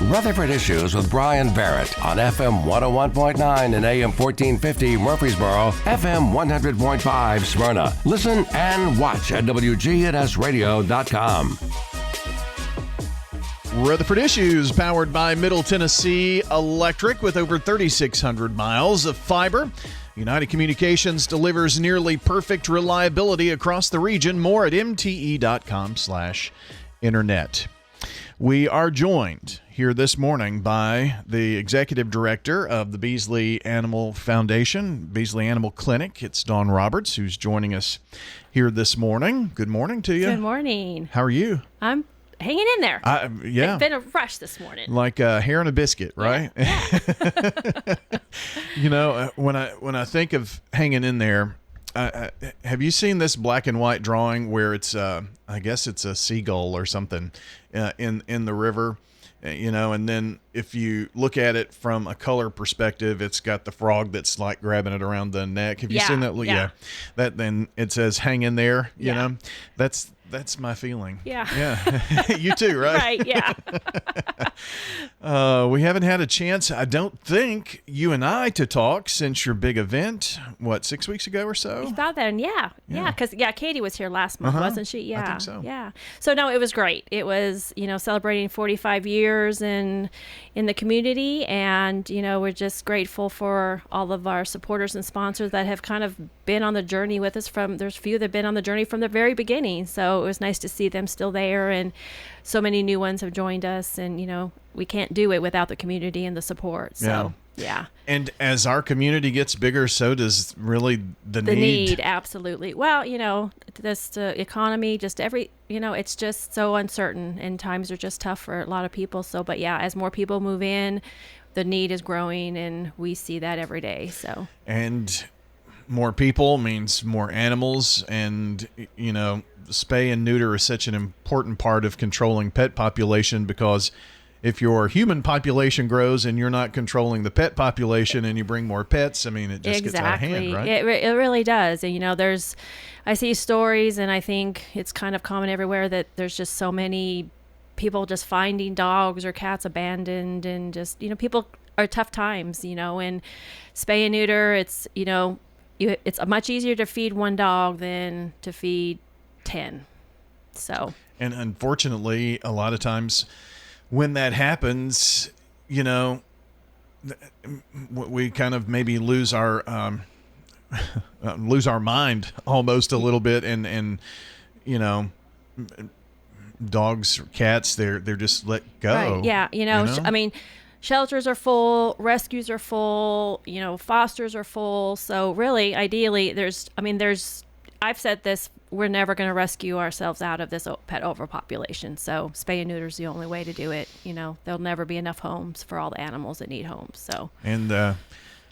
Rutherford Issues with Bryan Barrett on FM 101.9 and AM 1450 Murfreesboro, FM 100.5 Smyrna. Listen and watch at WGNSradio.com. Rutherford Issues, powered by Middle Tennessee Electric with over 3,600 miles of fiber. United Communications delivers nearly perfect reliability across the region. More at mte.com/internet. We are joined here this morning by the executive director of the Beesley Animal Foundation, Beesley Animal Clinic. It's Dawn Roberts who's joining us here this morning. Good morning to you. Good morning. How are you? I'm hanging in there. Yeah. It's been a rush this morning. Like a hair and a biscuit, right? Yeah. You know, when I think of hanging in there, have you seen this black and white drawing where it's I guess it's a seagull or something in the river, you know, and then if you look at it from a color perspective, it's got the frog that's like grabbing it around the neck. Have you seen that? Yeah. That then it says hang in there, you Yeah. know. That's my feeling. Yeah. Yeah. You too, right? Right, yeah. We haven't had a chance, I don't think, you and I to talk since your big event, 6 weeks ago or so? About then, yeah. Because Katie was here last month, wasn't she? Yeah. I think so. Yeah. So, no, it was great. It was, celebrating 45 years in the community. And, we're just grateful for all of our supporters and sponsors that have kind of been on the journey with us there's a few that have been on the journey from the very beginning. So it was nice to see them still there. And so many new ones have joined us. And, we can't do it without the community and the support. So, yeah. And as our community gets bigger, so does really the need. The need, absolutely. Well, this economy, just it's just so uncertain and times are just tough for a lot of people. So, but yeah, as more people move in, the need is growing and we see that every day. So, and more people means more animals, and, spay and neuter is such an important part of controlling pet population, because if your human population grows and you're not controlling the pet population and you bring more pets, I mean, it just gets out of hand, right? It really does. And, I see stories, and I think it's kind of common everywhere that there's just so many people just finding dogs or cats abandoned, and just, people are tough times, and spay and neuter, it's, it's much easier to feed one dog than to feed 10. So. And unfortunately, a lot of times when that happens, we kind of maybe lose our mind almost a little bit, and dogs or cats, they're just let go. Right. Yeah. I mean, shelters are full, rescues are full, fosters are full. So really, ideally, I've said this, we're never going to rescue ourselves out of this pet overpopulation. So spay and neuter is the only way to do it. There'll never be enough homes for all the animals that need homes. So. And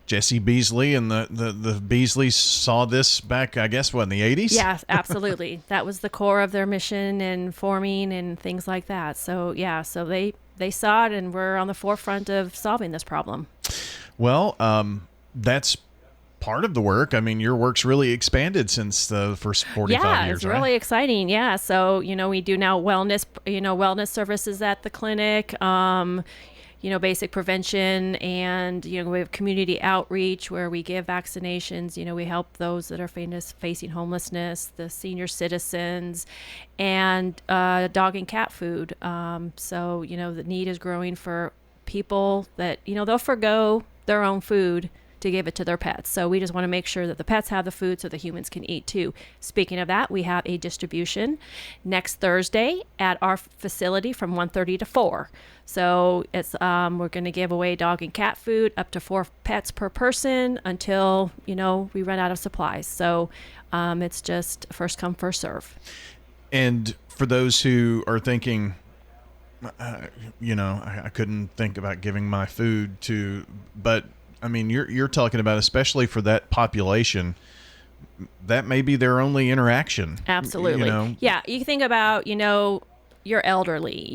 Jesse Beesley and the Beesleys saw this back, I guess, in the 80s? Yes, absolutely. That was the core of their mission and forming and things like that. So, yeah, so they saw it, and we're on the forefront of solving this problem. Well, that's part of the work. I mean, your work's really expanded since the first 45 years, Yeah, it's right? really exciting. Yeah. So, we do now wellness services at the clinic, basic prevention, and, we have community outreach where we give vaccinations. We help those that are facing homelessness, the senior citizens, and dog and cat food. So, the need is growing for people that, they'll forgo their own food to give it to their pets. So we just want to make sure that the pets have the food so the humans can eat too. Speaking of that, we have a distribution next Thursday at our facility from 1:30 to 4. So it's we're going to give away dog and cat food, up to 4 pets per person, until we run out of supplies. So it's just first come, first serve. And for those who are thinking, I couldn't think about giving my food to, but I mean, you're talking about, especially for that population, that may be their only interaction. Absolutely. Yeah. You think about, your elderly,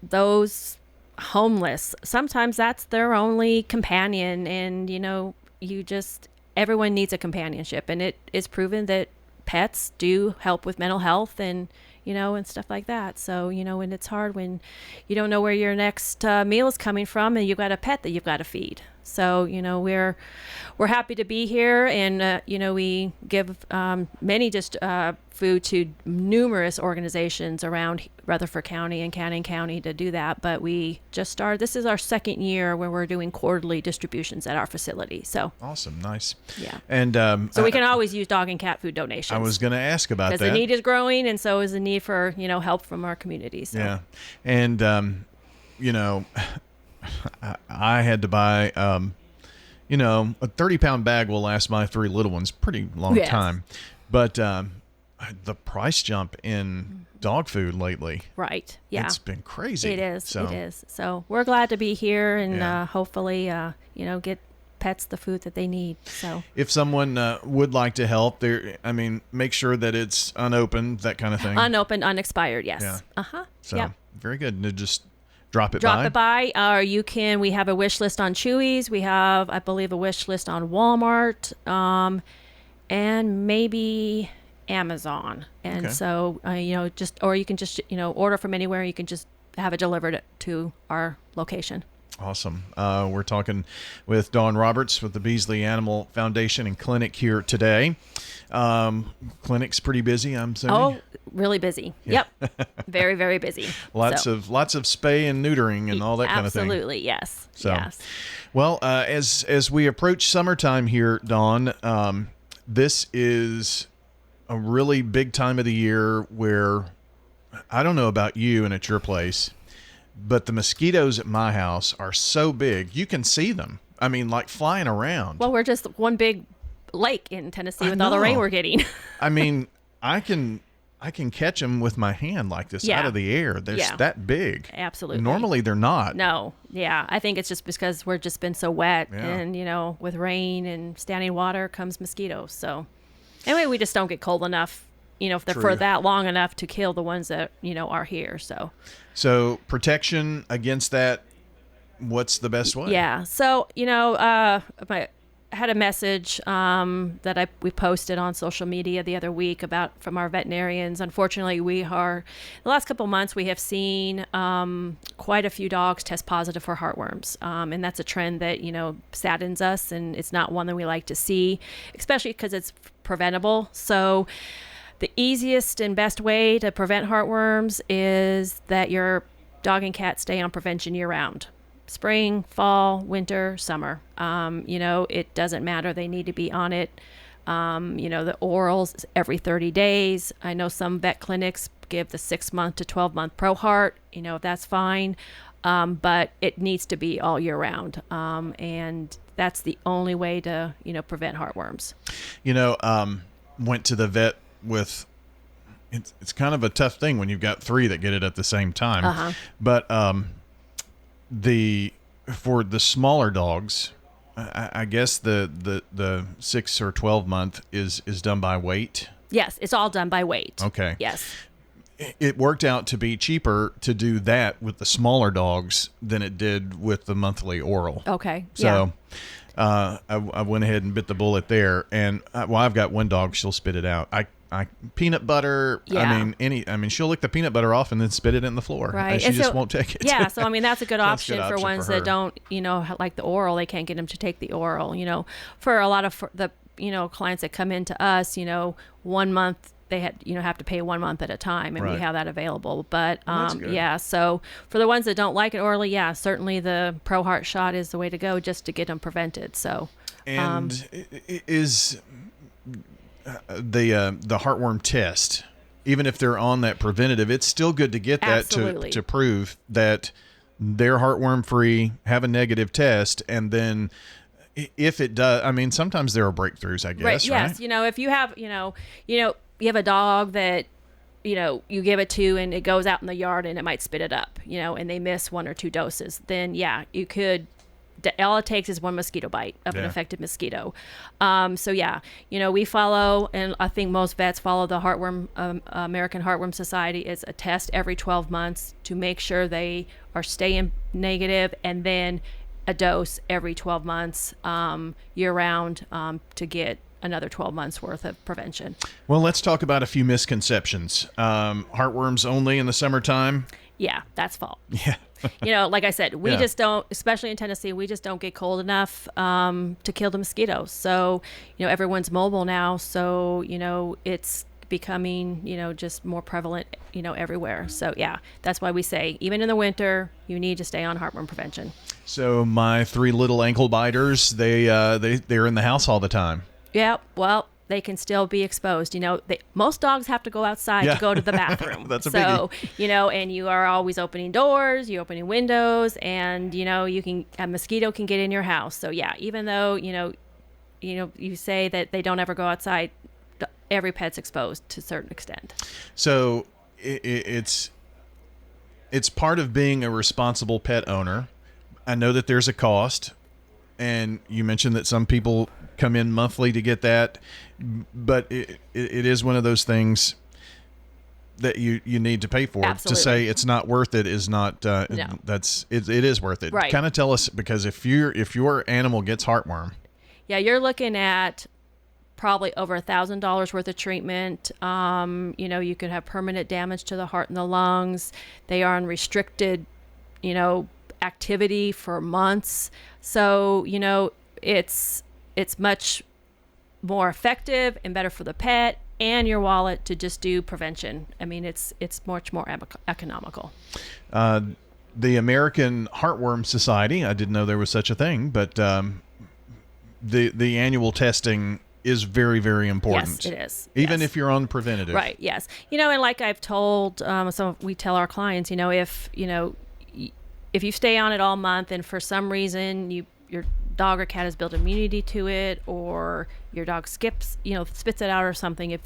those homeless. Sometimes that's their only companion. And, everyone needs a companionship. And it is proven that pets do help with mental health and, and stuff like that. So, and it's hard when you don't know where your next meal is coming from, and you've got a pet that you've got to feed. So, we're happy to be here, and we give many just food to numerous organizations around Rutherford County and Cannon County to do that. But we just started. This is our second year where we're doing quarterly distributions at our facility. So awesome, nice. Yeah. And so we can always use dog and cat food donations. I was going to ask about that because the need is growing, and so is the need for help from our community. So. Yeah, and I had to buy, a 30-pound bag will last my 3 little ones pretty long time. But the price jump in dog food lately. Right. Yeah. It's been crazy. It is. So. It is. So we're glad to be here and hopefully, get pets the food that they need. So if someone would like to help, make sure that it's unopened, that kind of thing. Unopened, unexpired. Yes. Yeah. Uh-huh. So yep. Very good. And just drop it by. Or you can, we have a wish list on Chewy's. We have, I believe, a wish list on Walmart, and maybe Amazon. And so, or you can just, order from anywhere. You can just have it delivered to our location. Awesome. We're talking with Dawn Roberts with the Beesley Animal Foundation and Clinic here today. Clinic's pretty busy, I'm assuming. Oh, really busy. Yeah. Yep. Very, very busy. Lots of spay and neutering and all that kind of thing. Absolutely, yes. So, yes. Well, as we approach summertime here, Dawn, this is a really big time of the year where, I don't know about you and at your place, but the mosquitoes at my house are so big. You can see them. I mean, like flying around. Well, we're just one big lake in Tennessee with all the rain we're getting. I mean, I can catch them with my hand like this out of the air. They're that big. Absolutely. Normally they're not. No. Yeah. I think it's just because we're just been so wet and, with rain and standing water comes mosquitoes. So anyway, we just don't get cold enough, if they're for that long enough to kill the ones that, are here. So protection against that, what's the best way? Yeah. So, I had a message that we posted on social media the other week from our veterinarians. Unfortunately, the last couple of months, we have seen quite a few dogs test positive for heartworms. And that's a trend that, saddens us, and it's not one that we like to see, especially because it's preventable. So the easiest and best way to prevent heartworms is that your dog and cat stay on prevention year-round. Spring, fall, winter, summer. It doesn't matter. They need to be on it. The orals every 30 days. I know some vet clinics give the 6-month to 12-month ProHeart. That's fine. But it needs to be all year round. And that's the only way to, prevent heartworms. Went to the vet with, it's kind of a tough thing when you've got 3 that get it at the same time. Uh-huh. But for the smaller dogs, I guess the 6 or 12 month is done by weight. Yes, it's all done by weight. Okay. Yes. It worked out to be cheaper to do that with the smaller dogs than it did with the monthly oral. Okay. So I went ahead and bit the bullet there, and I've got one dog. She'll spit it out. I peanut butter. Yeah. She'll lick the peanut butter off and then spit it in the floor. Right. And she just won't take it. Yeah. So that's a good option for ones for her. that don't, like the oral. They can't get them to take the oral. For a lot of the clients that come into us, 1 month they have to pay 1 month at a time, and right. we have that available. But that's good. yeah. So for the ones that don't like it orally, certainly the ProHeart shot is the way to go, just to get them prevented. So. And is the heartworm test, even if they're on that preventative, it's still good to get that to prove that they're heartworm free, have a negative test, and then if it does, sometimes there are breakthroughs, I guess. Right. Yes. Right? If you have, you have a dog that, you give it to and it goes out in the yard and it might spit it up, and they miss 1 or 2 doses, then you could. All it takes is one mosquito bite of an affected mosquito. We follow, and I think most vets follow the Heartworm, American Heartworm Society, is a test every 12 months to make sure they are staying negative, and then a dose every 12 months year round to get another 12 months worth of prevention. Well, let's talk about a few misconceptions. Heartworms only in the summertime. Yeah, that's false. Yeah. Like I said, we just don't, especially in Tennessee, we just don't get cold enough to kill the mosquitoes. So, everyone's mobile now. So, it's becoming, just more prevalent, everywhere. So, yeah, that's why we say even in the winter, you need to stay on heartworm prevention. So my 3 little ankle biters, they're in the house all the time. Yeah, well, they can still be exposed. Most dogs have to go outside to go to the bathroom. That's a biggie. And you are always opening doors, you're opening windows, and a mosquito can get in your house. So yeah, even though you say that they don't ever go outside, every pet's exposed to a certain extent. So it's part of being a responsible pet owner. I know that there's a cost, and you mentioned that some people come in monthly to get that, but it is one of those things that you need to pay for. Absolutely. To say it's not worth it is not No. it is worth it. Right. Kind of tell us, because if your animal gets heartworm, Yeah, you're looking at probably over $1,000 worth of treatment. You could have permanent damage to the heart and the lungs. They are on restricted, activity for months. So, it's much more effective and better for the pet and your wallet to just do prevention. I mean, it's much more economical. The American Heartworm Society, I didn't know there was such a thing, but the annual testing is very, very important. Yes, it is. Even Yes. if you're on preventative. Right. Yes. And like I've told, we tell our clients, if you stay on it all month and for some reason your dog or cat has built immunity to it, or your dog spits it out or something,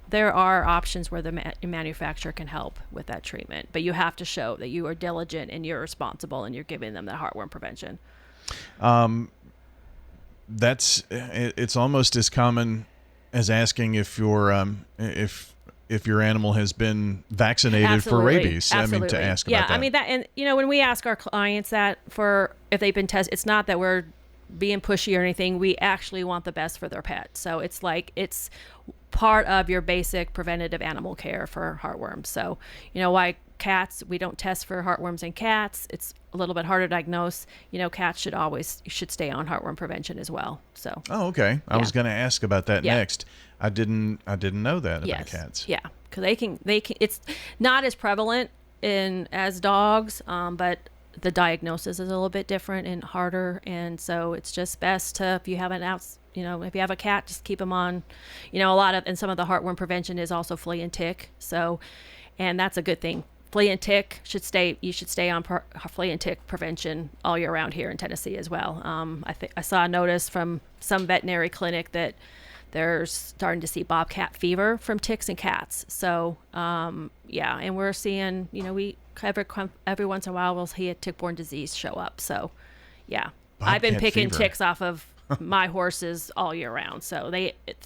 there are options where the manufacturer can help with that treatment, but you have to show that you are diligent and you're responsible and you're giving them the heartworm prevention. It's almost as common as asking if your animal has been vaccinated Absolutely. for rabies. Absolutely. To ask yeah, about that. I mean that, and when we ask our clients that for if they've been tested, it's not that we're being pushy or anything. We actually want the best for their pet. So it's part of your basic preventative animal care for heartworms. So why cats, we don't test for heartworms in cats. It's a little bit harder to diagnose. Cats should stay on heartworm prevention as well. So. Oh, okay. I was going to ask about that Yeah. next. I didn't know that about cats. Yeah, because they can. It's not as prevalent as dogs, but the diagnosis is a little bit different and harder, and so it's just best to, if you have if you have a cat, just keep them on. And some of the heartworm prevention is also flea and tick. So, and that's a good thing. Flea and tick you should stay on flea and tick prevention all year round here in Tennessee as well. I saw a notice from some veterinary clinic that they're starting to see bobcat fever from ticks and cats. So, and we're seeing, every once in a while we'll see a tick-borne disease show up. So, yeah, I've been Bobcat picking fever. ticks off of my horses all year round. So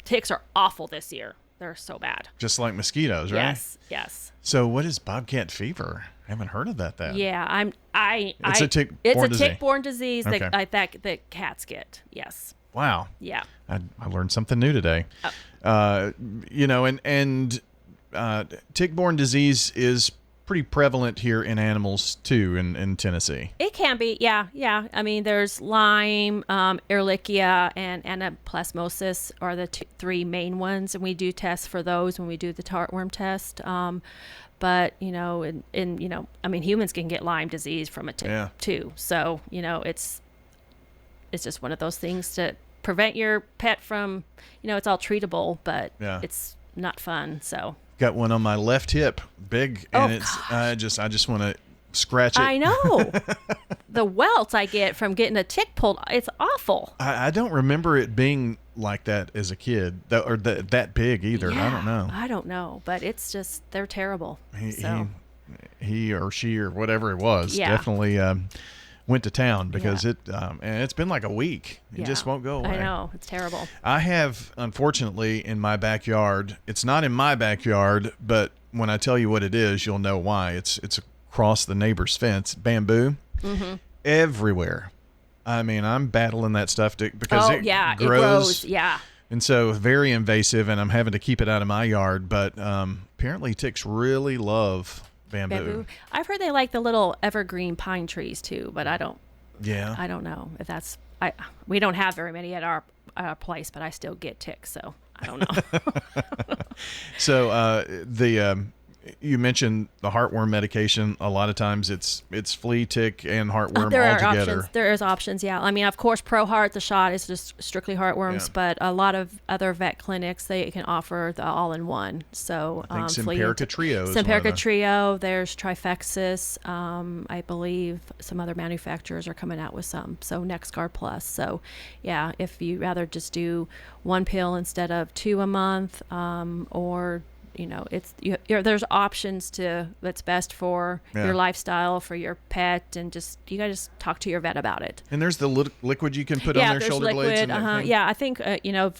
ticks are awful this year. They're so bad. Just like mosquitoes, right? Yes. So what is bobcat fever? I haven't heard of that. Yeah, It's a tick-borne It's a disease. tick-borne disease Okay. that cats get. Yes. Wow. Yeah. I learned something new today. Tick-borne disease is pretty prevalent here in animals too in Tennessee. It can be, yeah. I mean, there's Lyme, Ehrlichia, and Anaplasmosis are the 3 main ones, and we do test for those when we do the heartworm test. But humans can get Lyme disease from a tick too. So it's just one of those things to prevent your pet from. It's all treatable, but it's not fun. So. Got one on my left hip, big, and I just want to scratch it. I know. The welts I get from getting a tick pulled, it's awful. I don't remember it being like that as a kid, or that big either. Yeah, I don't know. I don't know, but it's just, they're terrible. He or she or whatever it was definitely went to town because and it's been like a week. It just won't go away. I know. It's terrible. I have, unfortunately, in my backyard, it's not in my backyard, but when I tell you what it is, you'll know why. It's across the neighbor's fence, bamboo, everywhere. I mean, I'm battling that stuff because it grows. Yeah. And so very invasive, and I'm having to keep it out of my yard. But apparently ticks really love bamboo. I've heard they like the little evergreen pine trees too, but I don't know if that's, we don't have very many at our place, but I still get ticks, so I don't know. So you mentioned the heartworm medication. A lot of times it's flea, tick, and heartworm all together. Options. There is options, yeah. I mean, of course, ProHeart, the shot is just strictly heartworms, but a lot of other vet clinics, they can offer the all-in-one. So I think Simparica Trio. Simparica Trio. There's Trifexis. I believe some other manufacturers are coming out with some. So NexGard Plus. So yeah, if you rather just do one pill instead of 2 a month, or there's options that's best for your lifestyle, for your pet, and you gotta just talk to your vet about it. And there's the liquid you can put on their shoulder blades. Yeah, I think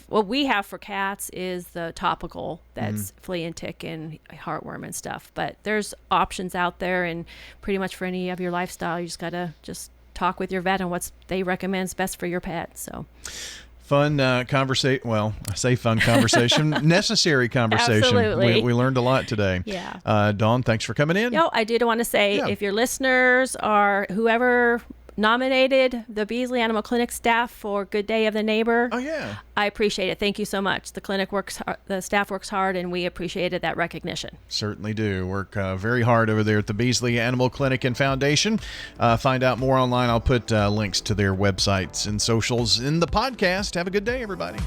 what we have for cats is the topical that's flea and tick and heartworm and stuff. But there's options out there, and pretty much for any of your lifestyle, you just gotta talk with your vet on what they recommend is best for your pet. So. Fun conversation. Well, I say fun conversation. Necessary conversation. Absolutely. We learned a lot today. Yeah. Dawn, thanks for coming in. I did want to say, if your listeners or whoever nominated the Beesley Animal Clinic staff for Good Day of the Neighbor. Oh, yeah. I appreciate it. Thank you so much. The staff works hard, and we appreciated that recognition. Certainly do. Work very hard over there at the Beesley Animal Clinic and Foundation. Find out more online. I'll put links to their websites and socials in the podcast. Have a good day, everybody.